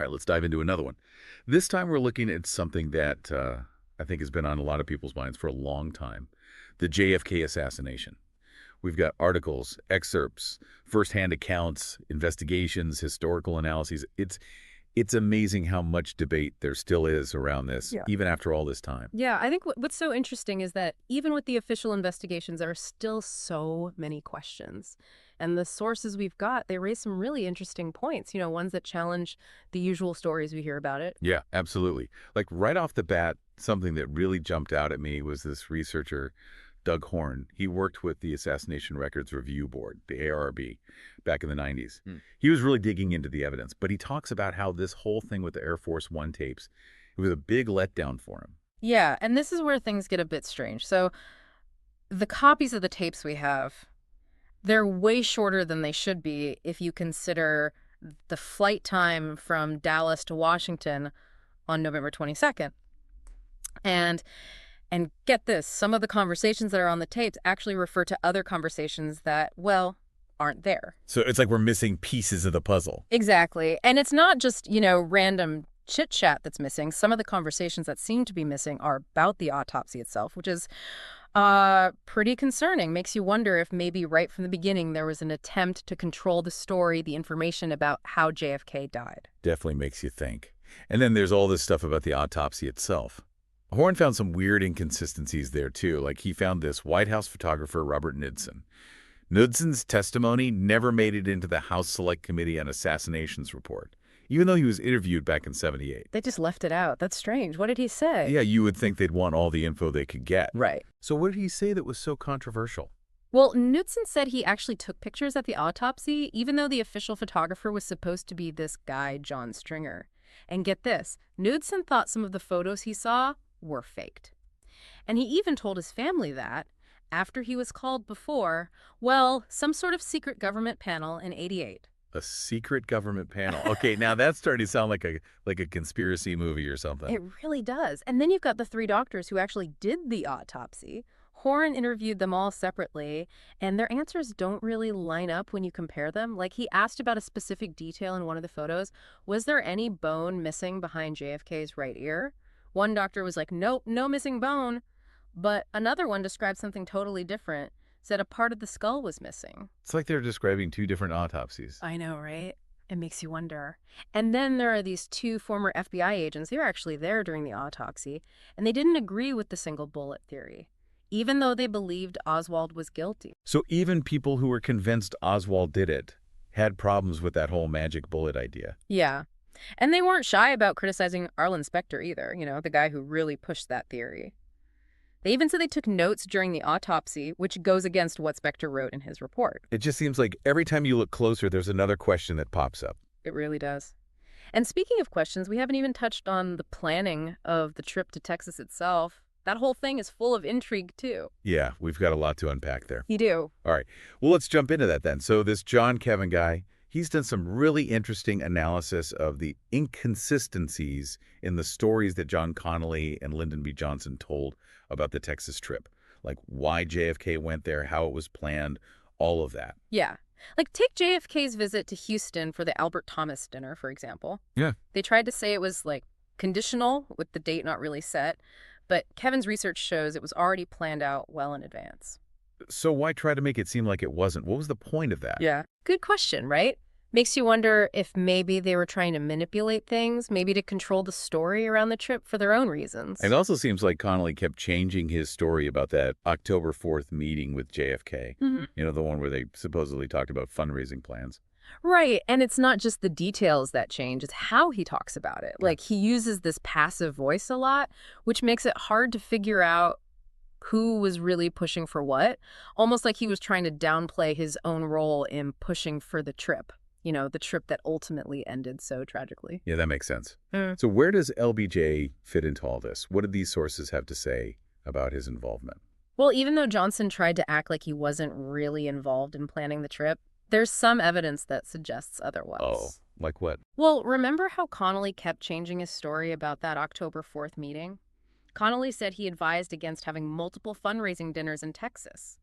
All right, let's dive into another one. This time we're looking at something that I think has been on a lot of people's minds for a long time, the JFK assassination. We've got articles, excerpts, firsthand accounts, investigations, historical analyses. It's amazing how much debate there still is around this, Yeah. even after all this time. Yeah, I think what's so interesting is that even with the official investigations, there are still so many questions. And the sources we've got, they raise some really interesting points, ones that challenge the usual stories we hear about it. Yeah, absolutely. Like right off the bat, something that really jumped out at me was this researcher, Doug Horn. He worked with the Assassination Records Review Board, the ARB, back in the 90s. He was really digging into the evidence, but he talks about how this whole thing with the Air Force One tapes, it was a big letdown for him. Yeah, and this is where things get a bit strange. So the copies of the tapes we have, they're way shorter than they should be if you consider the flight time from Dallas to Washington on November 22nd. And And get this, some of the conversations that are on the tapes actually refer to other conversations that, well, aren't there. So it's like we're missing pieces of the puzzle. Exactly. And it's not just, random chit chat that's missing. Some of the conversations that seem to be missing are about the autopsy itself, which is pretty concerning. Makes you wonder if maybe right from the beginning there was an attempt to control the story, the information about how JFK died. Definitely makes you think. And then there's all this stuff about the autopsy itself. Horn found some weird inconsistencies there, too. Like he found this White House photographer, Robert Knudsen. Knudsen's testimony never made it into the House Select Committee on Assassinations report, even though he was interviewed back in '78. They just left it out. That's strange. What did he say? Yeah, you would think they'd want all the info they could get. Right. So what did he say that was so controversial? Well, Knudsen said he actually took pictures at the autopsy, even though the official photographer was supposed to be this guy, John Stringer. And get this, Knudsen thought some of the photos he saw were faked. And he even told his family that, after he was called before, well, some sort of secret government panel in '88. A secret government panel. Okay, now that's starting to sound like a conspiracy movie or something. It really does. And then you've got the three doctors who actually did the autopsy. Horn interviewed them all separately, and their answers don't really line up when you compare them. Like, he asked about a specific detail in one of the photos. Was there any bone missing behind JFK's right ear? One doctor was like, nope, no missing bone. But another one described something totally different, said a part of the skull was missing. It's like they're describing two different autopsies. I know, right? It makes you wonder. And then there are these two former FBI agents. They were actually there during the autopsy, and they didn't agree with the single bullet theory, even though they believed Oswald was guilty. So even people who were convinced Oswald did it had problems with that whole magic bullet idea. Yeah. And they weren't shy about criticizing Arlen Specter either, the guy who really pushed that theory. They even said they took notes during the autopsy, which goes against what Specter wrote in his report. It just seems like every time you look closer, there's another question that pops up. It really does. And speaking of questions, we haven't even touched on the planning of the trip to Texas itself. That whole thing is full of intrigue, too. Yeah, we've got a lot to unpack there. You do. All right, well, let's jump into that then. So this John Kevin guy, he's done some really interesting analysis of the inconsistencies in the stories that John Connolly and Lyndon B. Johnson told about the Texas trip, like why JFK went there, how it was planned, all of that. Yeah. Like, take JFK's visit to Houston for the Albert Thomas dinner, for example. Yeah. They tried to say it was, conditional, with the date not really set, but Kevin's research shows it was already planned out well in advance. So why try to make it seem like it wasn't? What was the point of that? Yeah. Good question, right? Makes you wonder if maybe they were trying to manipulate things, maybe to control the story around the trip for their own reasons. It also seems like Connolly kept changing his story about that October 4th meeting with JFK. The one where they supposedly talked about fundraising plans. Right. And it's not just the details that change, it's how he talks about it. Like, he uses this passive voice a lot, which makes it hard to figure out who was really pushing for what, almost like he was trying to downplay his own role in pushing for the trip. The trip that ultimately ended so tragically. Yeah, that makes sense. So where does LBJ fit into all this? What did these sources have to say about his involvement? Well, even though Johnson tried to act like he wasn't really involved in planning the trip, there's some evidence that suggests otherwise. Oh, like what? Well, remember how Connolly kept changing his story about that October 4th meeting? Connolly said he advised against having multiple fundraising dinners in Texas.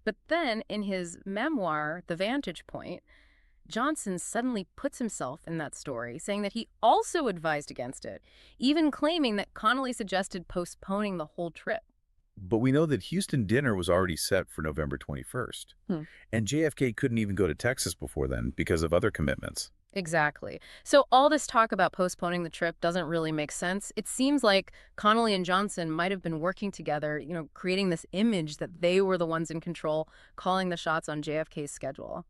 But then in his memoir, The Vantage Point, Johnson suddenly puts himself in that story, saying that he also advised against it, even claiming that Connolly suggested postponing the whole trip. But we know that Houston dinner was already set for November 21st, Hmm. and JFK couldn't even go to Texas before then because of other commitments. Exactly. So all this talk about postponing the trip doesn't really make sense. It seems like Connolly and Johnson might have been working together, creating this image that they were the ones in control, calling the shots on JFK's schedule.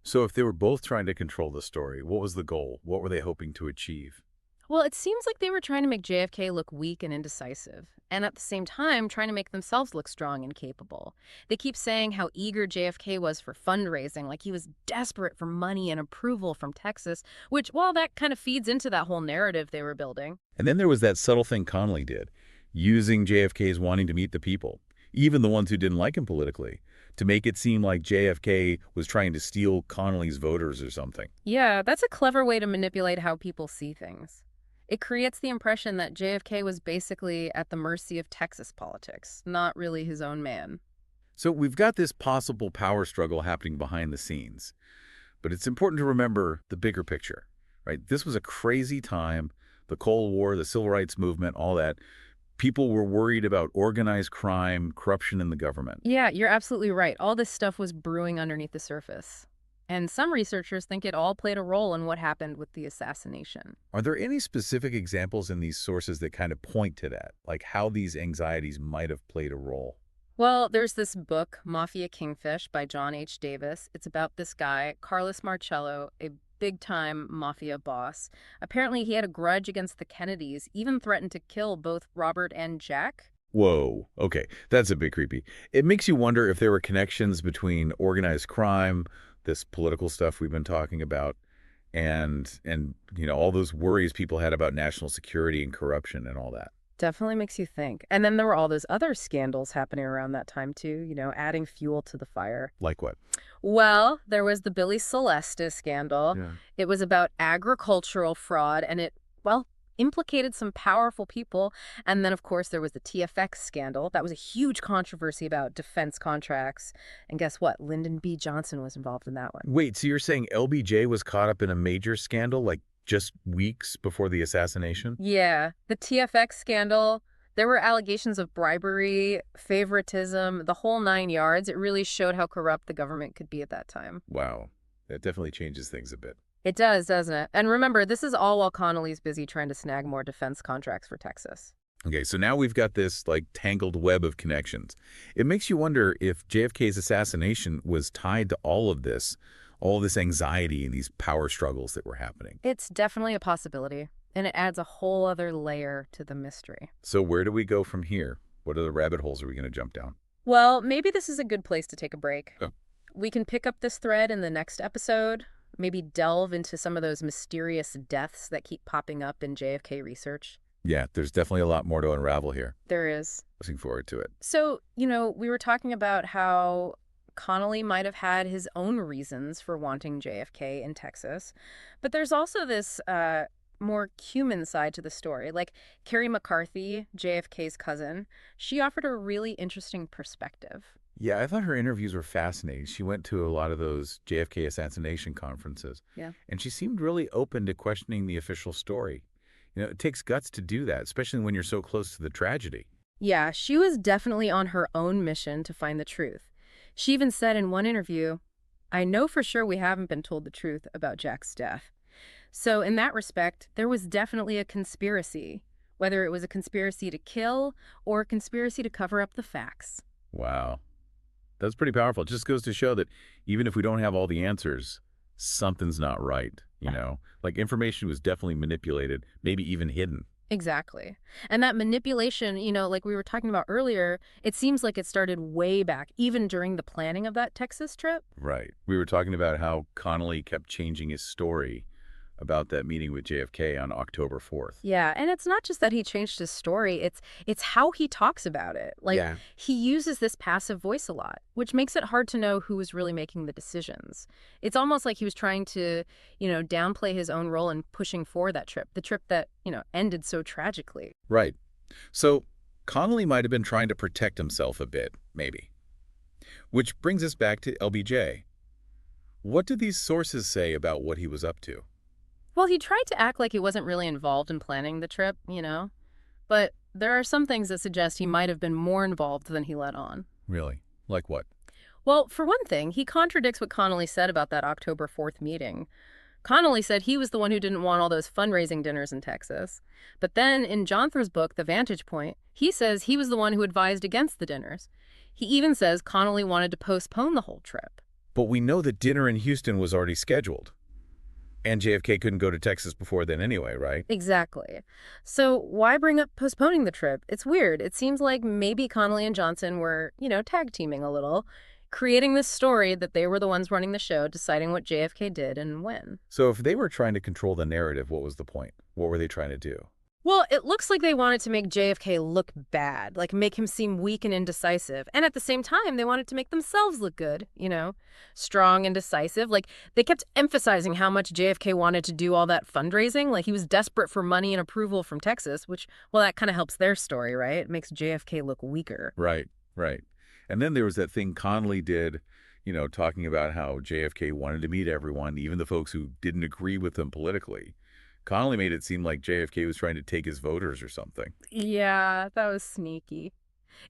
So if they were both trying to control the story, what was the goal? What were they hoping to achieve? Well, it seems like they were trying to make JFK look weak and indecisive, and at the same time, trying to make themselves look strong and capable. They keep saying how eager JFK was for fundraising, like he was desperate for money and approval from Texas, which, well, that kind of feeds into that whole narrative they were building. And then there was that subtle thing Connolly did, using JFK's wanting to meet the people, even the ones who didn't like him politically, to make it seem like JFK was trying to steal Connolly's voters or something. Yeah, that's a clever way to manipulate how people see things. It creates the impression that JFK was basically at the mercy of Texas politics, not really his own man. So we've got this possible power struggle happening behind the scenes. But it's important to remember the bigger picture, right? This was a crazy time, the Cold War, the Civil Rights Movement, all that. People were worried about organized crime, corruption in the government. Yeah, you're absolutely right. All this stuff was brewing underneath the surface. And some researchers think it all played a role in what happened with the assassination. Are there any specific examples in these sources that kind of point to that, like how these anxieties might have played a role? Well, there's this book, Mafia Kingfish, by John H. Davis. It's about this guy, Carlos Marcello, a big-time mafia boss. Apparently, he had a grudge against the Kennedys, even threatened to kill both Robert and Jack. Whoa, okay, that's a bit creepy. It makes you wonder if there were connections between organized crime, this political stuff we've been talking about, and all those worries people had about national security and corruption and all that. Definitely makes you think. And then there were all those other scandals happening around that time, too, adding fuel to the fire. Like what? Well, there was the Billy Celeste scandal. Yeah. It was about agricultural fraud, and it, well, implicated some powerful people. And then, of course, there was the TFX scandal. That was a huge controversy about defense contracts. And guess what? Lyndon B. Johnson was involved in that one. Wait, so you're saying LBJ was caught up in a major scandal, like just weeks before the assassination? Yeah, the TFX scandal. There were allegations of bribery, favoritism, the whole 9 yards. It really showed how corrupt the government could be at that time. Wow, that definitely changes things a bit. It does, doesn't it? And remember, this is all while Connolly's busy trying to snag more defense contracts for Texas. Okay, so now we've got this like tangled web of connections. It makes you wonder if JFK's assassination was tied to all this anxiety and these power struggles that were happening. It's definitely a possibility, and it adds a whole other layer to the mystery. So where do we go from here? What other rabbit holes are we going to jump down? Well, maybe this is a good place to take a break. Oh. We can pick up this thread in the next episode, maybe delve into some of those mysterious deaths that keep popping up in JFK research. Yeah, there's definitely a lot more to unravel here. There is. Looking forward to it. So, we were talking about how Connolly might have had his own reasons for wanting JFK in Texas, but there's also this more human side to the story. Like Carrie McCarthy, JFK's cousin, she offered a really interesting perspective. Yeah, I thought her interviews were fascinating. She went to a lot of those JFK assassination conferences. Yeah. And she seemed really open to questioning the official story. It takes guts to do that, especially when you're so close to the tragedy. Yeah, she was definitely on her own mission to find the truth. She even said in one interview, "I know for sure we haven't been told the truth about Jack's death." So in that respect, there was definitely a conspiracy, whether it was a conspiracy to kill or a conspiracy to cover up the facts. Wow. That's pretty powerful. It just goes to show that even if we don't have all the answers, something's not right, Like information was definitely manipulated, maybe even hidden. Exactly. And that manipulation, like we were talking about earlier, it seems like it started way back, even during the planning of that Texas trip. Right. We were talking about how Connolly kept changing his story about that meeting with JFK on October 4th. Yeah, and it's not just that he changed his story, it's how he talks about it. Like, Yeah. he uses this passive voice a lot, which makes it hard to know who was really making the decisions. It's almost like he was trying to, downplay his own role in pushing for that trip, the trip that, ended so tragically. Right. So Connolly might have been trying to protect himself a bit, maybe. Which brings us back to LBJ. What do these sources say about what he was up to? Well, he tried to act like he wasn't really involved in planning the trip, but there are some things that suggest he might have been more involved than he let on. Really? Like what? Well, for one thing, he contradicts what Connolly said about that October 4th meeting. Connolly said he was the one who didn't want all those fundraising dinners in Texas. But then in Jonther's book, The Vantage Point, he says he was the one who advised against the dinners. He even says Connolly wanted to postpone the whole trip. But we know that dinner in Houston was already scheduled. And JFK couldn't go to Texas before then anyway, right? Exactly. So why bring up postponing the trip? It's weird. It seems like maybe Connolly and Johnson were, tag teaming a little, creating this story that they were the ones running the show, deciding what JFK did and when. So if they were trying to control the narrative, what was the point? What were they trying to do? Well, it looks like they wanted to make JFK look bad, like make him seem weak and indecisive. And at the same time, they wanted to make themselves look good, strong and decisive. Like they kept emphasizing how much JFK wanted to do all that fundraising. Like he was desperate for money and approval from Texas, which, well, that kind of helps their story, right? It makes JFK look weaker. Right, right. And then there was that thing Connolly did, talking about how JFK wanted to meet everyone, even the folks who didn't agree with him politically. Connolly made it seem like JFK was trying to take his voters or something. Yeah, that was sneaky.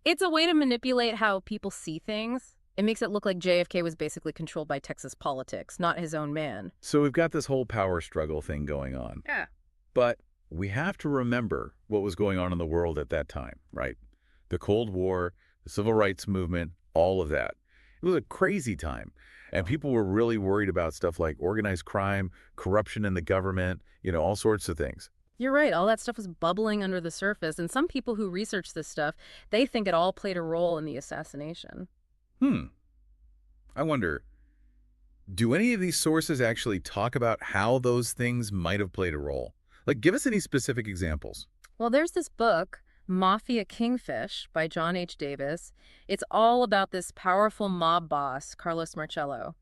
It's a way to manipulate how people see things. It makes it look like JFK was basically controlled by Texas politics, not his own man. So we've got this whole power struggle thing going on. Yeah. But we have to remember what was going on in the world at that time, right? The Cold War, the Civil Rights Movement, all of that. It was a crazy time. And people were really worried about stuff like organized crime, corruption in the government, all sorts of things. You're right. All that stuff was bubbling under the surface. And some people who research this stuff, they think it all played a role in the assassination. I wonder, do any of these sources actually talk about how those things might have played a role? Like, give us any specific examples. Well, there's this book, Mafia Kingfish by John H. Davis. It's all about this powerful mob boss, Carlos Marcello.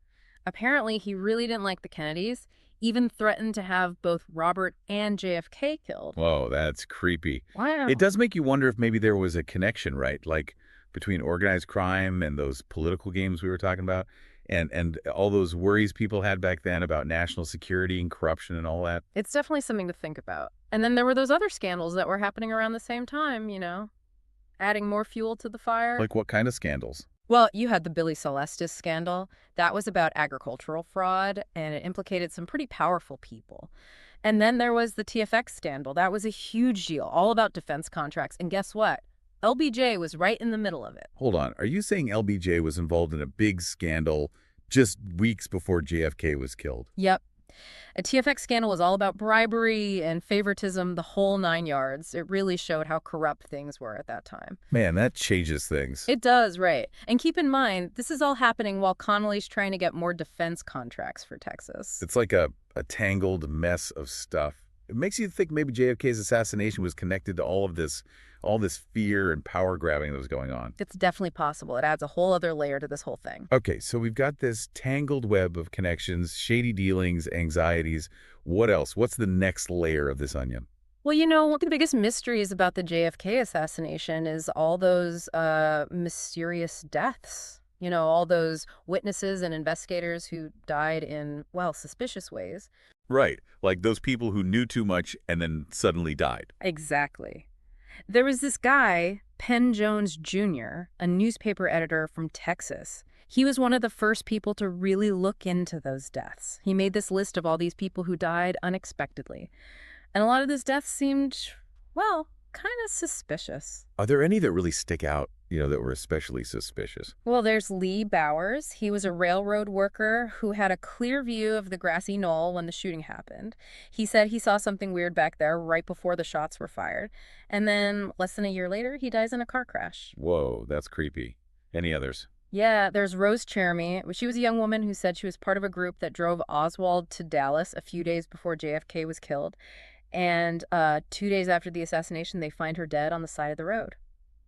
Apparently, he really didn't like the Kennedys, even threatened to have both Robert and JFK killed. Whoa, that's creepy. Wow. It does make you wonder if maybe there was a connection, right? Like between organized crime and those political games we were talking about and all those worries people had back then about national security and corruption and all that. It's definitely something to think about. And then there were those other scandals that were happening around the same time, adding more fuel to the fire. Like what kind of scandals? Well, you had the Billy Celestis scandal. That was about agricultural fraud, and it implicated some pretty powerful people. And then there was the TFX scandal. That was a huge deal, all about defense contracts. And guess what? LBJ was right in the middle of it. Hold on. Are you saying LBJ was involved in a big scandal just weeks before JFK was killed? Yep. A TFX scandal was all about bribery and favoritism, the whole 9 yards. It really showed how corrupt things were at that time. Man, that changes things. It does, right. And keep in mind, this is all happening while Connolly's trying to get more defense contracts for Texas. It's like a tangled mess of stuff. It makes you think maybe JFK's assassination was connected to all this fear and power grabbing that was going on. It's definitely possible. It adds a whole other layer to this whole thing. Okay, so we've got this tangled web of connections, shady dealings, anxieties. What else? What's the next layer of this onion? Well, one of the biggest mysteries about the JFK assassination is all those mysterious deaths. All those witnesses and investigators who died in, well, suspicious ways. Right, like those people who knew too much and then suddenly died. Exactly. There was this guy, Penn Jones Jr., a newspaper editor from Texas. He was one of the first people to really look into those deaths. He made this list of all these people who died unexpectedly. And a lot of those deaths seemed, well, kind of suspicious. Are there any that really stick out, that were especially suspicious? Well, there's Lee Bowers. He was a railroad worker who had a clear view of the grassy knoll when the shooting happened. He said he saw something weird back there right before the shots were fired. And then less than a year later, he dies in a car crash. Whoa, that's creepy. Any others? Yeah, there's Rose Chermy. She was a young woman who said she was part of a group that drove Oswald to Dallas a few days before JFK was killed. And 2 days after the assassination, they find her dead on the side of the road.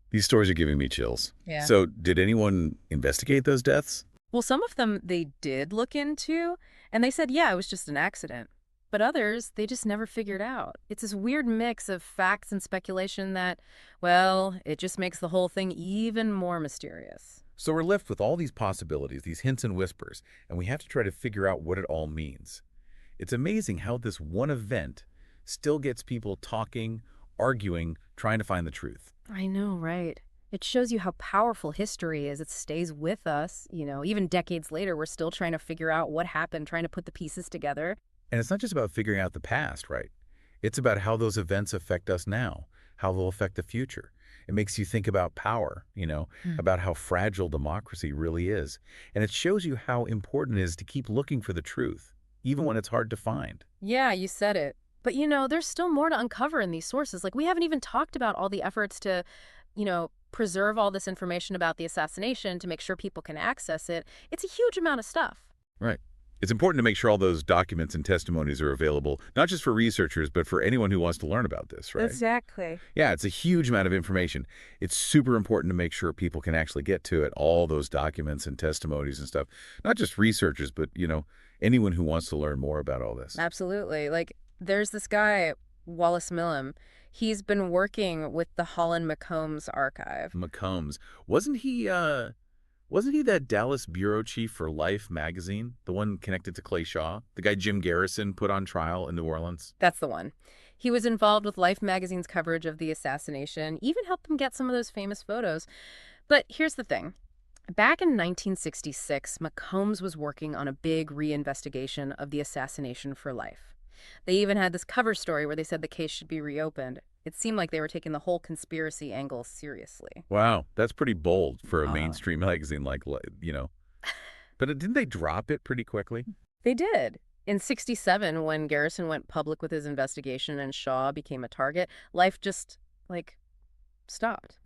These stories are giving me chills. Yeah. So did anyone investigate those deaths? Well, some of them they did look into, and they said, yeah, it was just an accident. But others, they just never figured out. It's this weird mix of facts and speculation that, well, it just makes the whole thing even more mysterious. So we're left with all these possibilities, these hints and whispers, and we have to try to figure out what it all means. It's amazing how this one event still gets people talking, arguing, trying to find the truth. I know, right? It shows you how powerful history is. It stays with us. Even decades later, we're still trying to figure out what happened, trying to put the pieces together. And it's not just about figuring out the past, right? It's about how those events affect us now, how they'll affect the future. It makes you think about power, about how fragile democracy really is. And it shows you how important it is to keep looking for the truth, even when it's hard to find. Yeah, you said it. But there's still more to uncover in these sources. Like, we haven't even talked about all the efforts to, preserve all this information about the assassination to make sure people can access it. It's a huge amount of stuff. Right. It's important to make sure all those documents and testimonies are available, not just for researchers, but for anyone who wants to learn about this, right? Exactly. Yeah, it's a huge amount of information. It's super important to make sure people can actually get to it, all those documents and testimonies and stuff. Not just researchers, but, anyone who wants to learn more about all this. Absolutely. Like, there's this guy, Wallace Millam. He's been working with the Holland McCombs archive. McCombs. Wasn't he that Dallas bureau chief for Life magazine, the one connected to Clay Shaw, the guy Jim Garrison put on trial in New Orleans? That's the one. He was involved with Life magazine's coverage of the assassination, even helped them get some of those famous photos. But here's the thing. Back in 1966, McCombs was working on a big reinvestigation of the assassination for Life. They even had this cover story where they said the case should be reopened. It seemed like they were taking the whole conspiracy angle seriously. Wow, that's pretty bold for a Uh, mainstream magazine But didn't they drop it pretty quickly? They did. In 67, when Garrison went public with his investigation and Shaw became a target, Life just, stopped.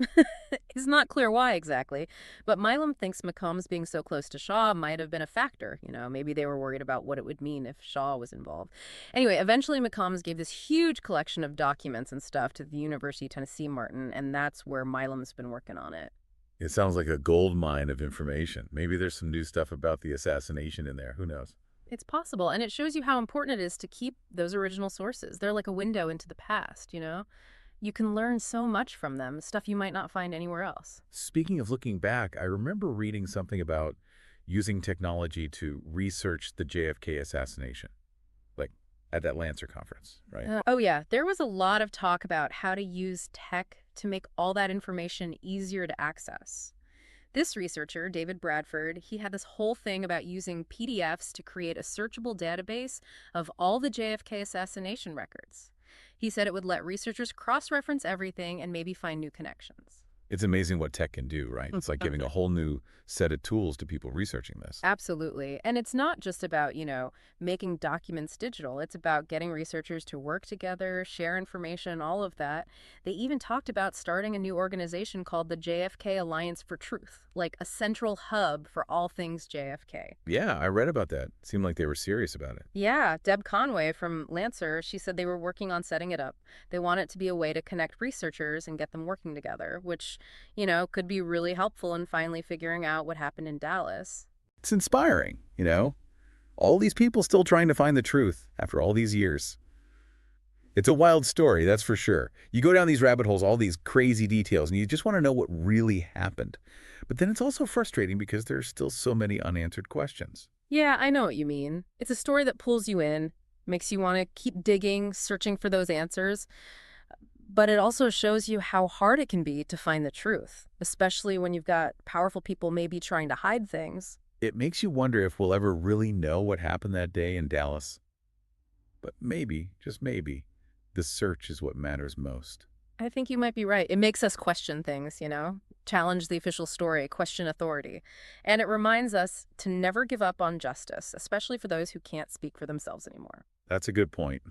It's not clear why exactly, but Milam thinks McCombs being so close to Shaw might have been a factor. Maybe they were worried about what it would mean if Shaw was involved. Anyway, eventually McCombs gave this huge collection of documents and stuff to the University of Tennessee Martin, and that's where Milam's been working on it. It sounds like a gold mine of information. Maybe there's some new stuff about the assassination in there. Who knows? It's possible, and it shows you how important it is to keep those original sources. They're like a window into the past. You can learn so much from them, stuff you might not find anywhere else. Speaking of looking back, I remember reading something about using technology to research the JFK assassination, like at that Lancer conference, right? Oh, yeah. There was a lot of talk about how to use tech to make all that information easier to access. This researcher, David Bradford, he had this whole thing about using PDFs to create a searchable database of all the JFK assassination records. He said it would let researchers cross-reference everything and maybe find new connections. It's amazing what tech can do, right? It's like giving a whole new set of tools to people researching this. Absolutely. And it's not just about, making documents digital. It's about getting researchers to work together, share information, all of that. They even talked about starting a new organization called the JFK Alliance for Truth, like a central hub for all things JFK. Yeah, I read about that. Seemed like they were serious about it. Yeah, Deb Conway from Lancer, she said they were working on setting it up. They want it to be a way to connect researchers and get them working together, which could be really helpful in finally figuring out what happened in Dallas. It's inspiring, All these people still trying to find the truth after all these years. It's a wild story, that's for sure. You go down these rabbit holes, all these crazy details, and you just want to know what really happened. But then it's also frustrating because there's still so many unanswered questions. Yeah, I know what you mean. It's a story that pulls you in, makes you want to keep digging, searching for those answers. But it also shows you how hard it can be to find the truth, especially when you've got powerful people maybe trying to hide things. It makes you wonder if we'll ever really know what happened that day in Dallas. But maybe, just maybe, the search is what matters most. I think you might be right. It makes us question things, challenge the official story, question authority. And it reminds us to never give up on justice, especially for those who can't speak for themselves anymore. That's a good point.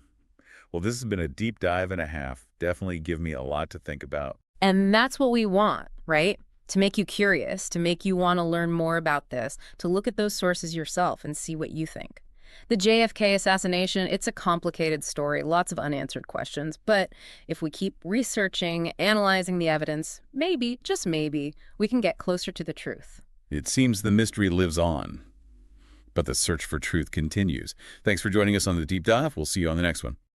Well, this has been a deep dive and a half. Definitely give me a lot to think about. And that's what we want, right? To make you curious, to make you want to learn more about this, to look at those sources yourself and see what you think. The JFK assassination, it's a complicated story, lots of unanswered questions. But if we keep researching, analyzing the evidence, maybe, just maybe, we can get closer to the truth. It seems the mystery lives on, but the search for truth continues. Thanks for joining us on The Deep Dive. We'll see you on the next one.